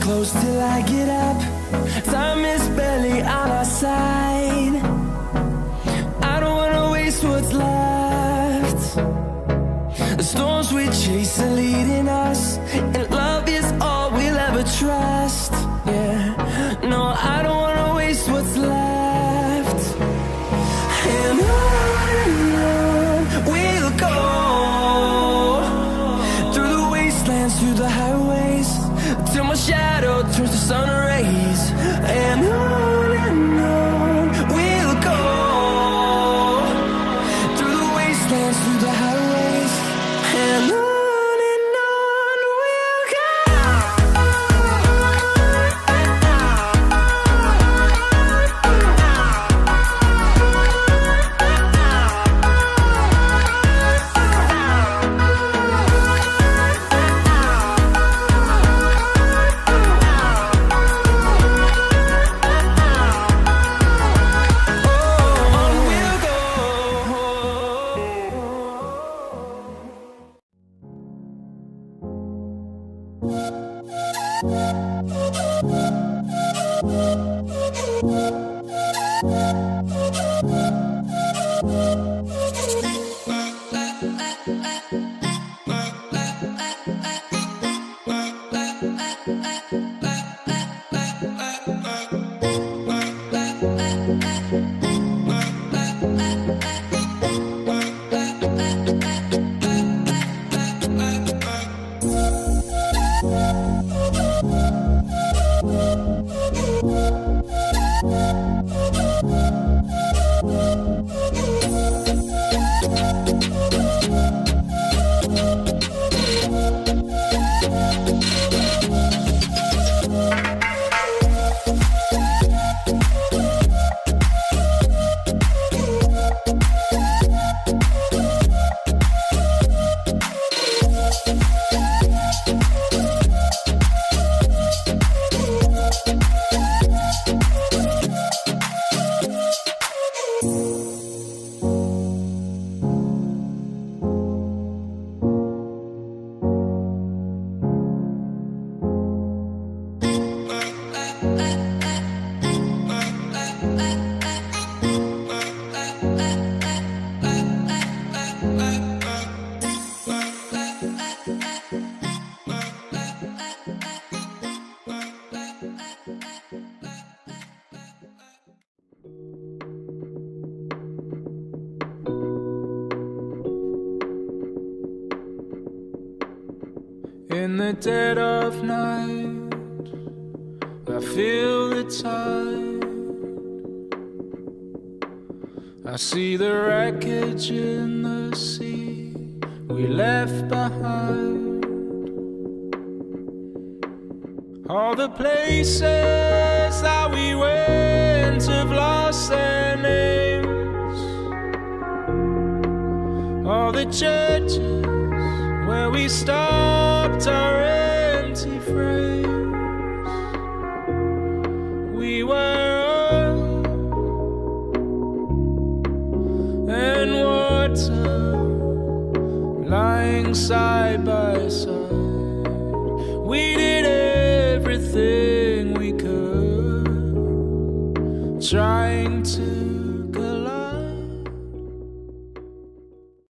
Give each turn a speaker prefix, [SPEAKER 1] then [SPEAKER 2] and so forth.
[SPEAKER 1] Close till I get up. Time is barely on our side. I don't wanna waste what's left. The storms we chase are leading us, and love is all we'll ever trust. Yeah, no, I don't wanna waste what's left. And on we'll go, through the wastelands, through the highways, till my shadow turns to sun rays. And on we'll go, through the wastelands, through the highways, and on we'll
[SPEAKER 2] in the dead of night, I feel the tide. I see the wreckage in the sea we left behind. All the places that we went have lost their names. All the churches where we stopped our empty frames. We were oil and water lying side by side. We did everything we could, trying to